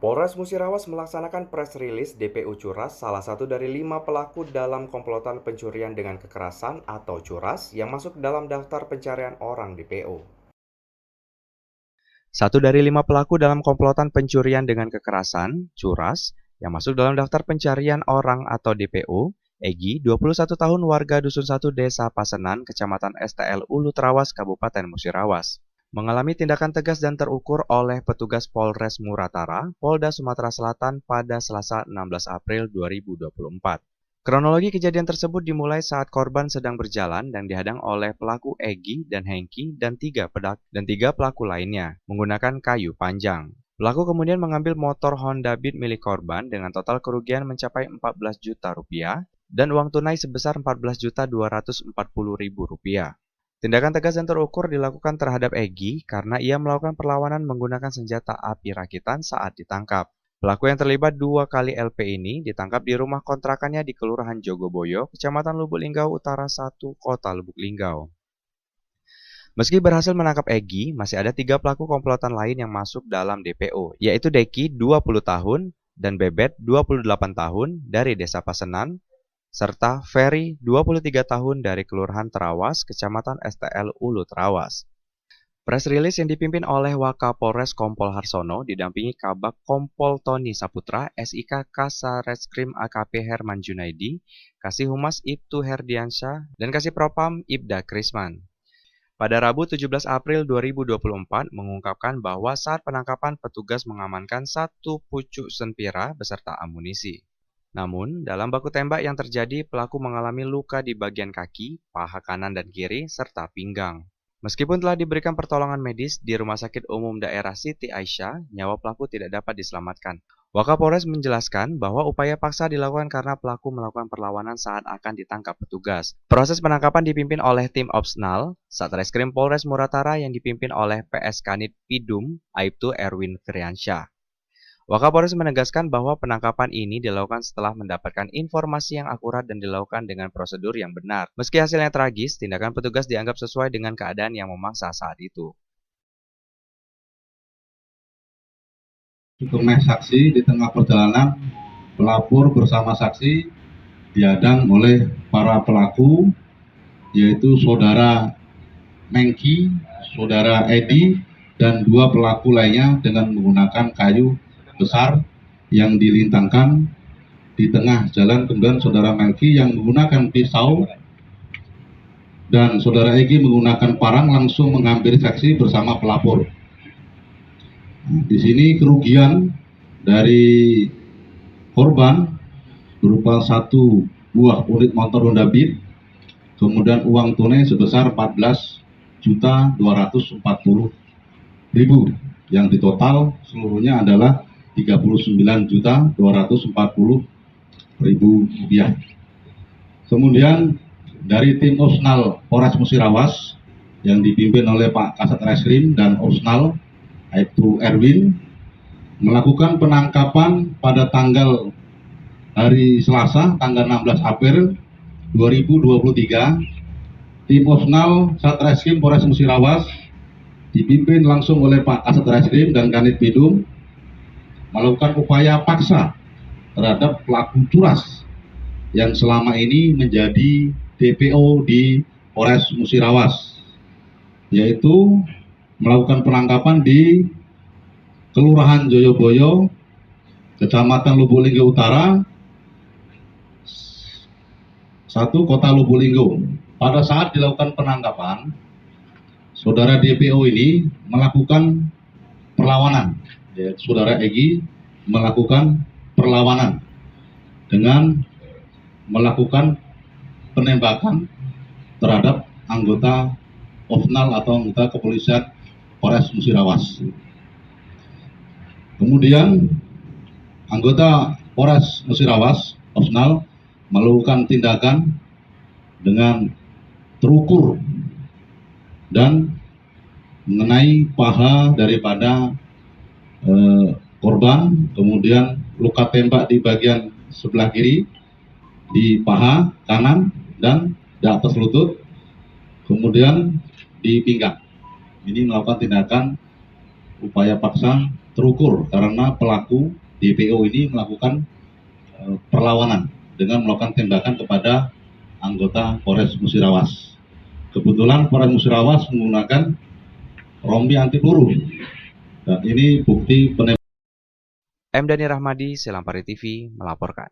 Polres Musirawas melaksanakan press release DPO Curas, salah satu dari 5 pelaku dalam komplotan pencurian dengan kekerasan atau curas yang masuk dalam daftar pencarian orang DPO. Satu dari 5 pelaku dalam komplotan pencurian dengan kekerasan, curas, yang masuk dalam daftar pencarian orang atau DPO, Egi, 21 tahun warga Dusun 1 Desa Pasenan, Kecamatan STL Ulu Trawas, Kabupaten Musirawas, mengalami tindakan tegas dan terukur oleh petugas Polres Muratara, Polda Sumatera Selatan pada Selasa 16 April 2024. Kronologi kejadian tersebut dimulai saat korban sedang berjalan dan dihadang oleh pelaku Egi dan Hengki dan tiga pelaku lainnya menggunakan kayu panjang. Pelaku kemudian mengambil motor Honda Beat milik korban dengan total kerugian mencapai 14 juta rupiah dan uang tunai sebesar 14.240.000 rupiah. Tindakan tegas dan terukur dilakukan terhadap Egi karena ia melakukan perlawanan menggunakan senjata api rakitan saat ditangkap. Pelaku yang terlibat 2 kali LP ini ditangkap di rumah kontrakannya di Kelurahan Jogoboyo, Kecamatan Lubuk Linggau Utara 1, Kota Lubuk Linggau. Meski berhasil menangkap Egi, masih ada 3 pelaku komplotan lain yang masuk dalam DPO, yaitu Deki 20 tahun dan Bebet 28 tahun dari Desa Pasenan, serta Ferry 23 tahun dari Kelurahan Terawas, Kecamatan STL Ulu Terawas. Press release yang dipimpin oleh Wakapolres Kompol Harsono didampingi Kabak Kompol Tony Saputra, SIK Kasareskrim AKP Herman Junaidi, Kasih Humas Ibtu Herdiansyah, dan Kasih Propam Ibda Krisman. Pada Rabu 17 April 2024 mengungkapkan bahwa saat penangkapan petugas mengamankan 1 pucuk senpira beserta amunisi. Namun, dalam baku tembak yang terjadi, pelaku mengalami luka di bagian kaki, paha kanan dan kiri, serta pinggang. Meskipun telah diberikan pertolongan medis di Rumah Sakit Umum Daerah Siti Aisyah, nyawa pelaku tidak dapat diselamatkan. Wakapolres menjelaskan bahwa upaya paksa dilakukan karena pelaku melakukan perlawanan saat akan ditangkap petugas. Proses penangkapan dipimpin oleh tim Opsnal, Satreskrim Polres Muratara yang dipimpin oleh PS Kanit Pidum, Aibtu Erwin Firyansyah. Wakapolres menegaskan bahwa penangkapan ini dilakukan setelah mendapatkan informasi yang akurat dan dilakukan dengan prosedur yang benar. Meski hasilnya tragis, tindakan petugas dianggap sesuai dengan keadaan yang memaksa saat itu. Untuk saksi di tengah perjalanan, pelapor bersama saksi dihadang oleh para pelaku, yaitu saudara Mengki, saudara Edi, dan 2 pelaku lainnya dengan menggunakan kayu besar yang dilintangkan di tengah jalan. Kemudian saudara Melki yang menggunakan pisau dan saudara Egi menggunakan parang langsung menghampiri saksi bersama pelapor. Di sini kerugian dari korban berupa 1 buah unit motor Honda Beat, kemudian uang tunai sebesar 14.240.000 yang ditotal seluruhnya adalah 39.240.000 rupiah. Kemudian dari tim Opsnal Polres Musirawas yang dipimpin oleh Pak Kasat Reskrim dan Opsnal Aibtu Erwin melakukan penangkapan pada tanggal hari Selasa tanggal 16 April 2023. Tim Opsnal Satreskrim Polres Musirawas dipimpin langsung oleh Pak Kasat Reskrim dan Kanit Pidum melakukan upaya paksa terhadap pelaku curas yang selama ini menjadi DPO di Polres Musirawas, yaitu melakukan penangkapan di Kelurahan Joyoboyo, Kecamatan Lubuk Linggau Utara 1, Kota Lubuk Linggau. Pada saat dilakukan penangkapan, saudara DPO ini melakukan perlawanan. Saudara Egi melakukan perlawanan dengan melakukan penembakan terhadap anggota Opsnal atau anggota kepolisian Polres Musirawas. Kemudian anggota Polres Musirawas Opsnal melakukan tindakan dengan terukur dan mengenai paha daripada korban, kemudian luka tembak di bagian sebelah kiri, di paha kanan dan di atas lutut, kemudian di pinggang. Ini melakukan tindakan upaya paksa terukur karena pelaku DPO ini melakukan perlawanan dengan melakukan tembakan kepada anggota Polres Musirawas. Kebetulan Polres Musirawas menggunakan rompi anti peluru dan ini bukti penembakan. M. Dhani Rahmadi, Selampari TV, melaporkan.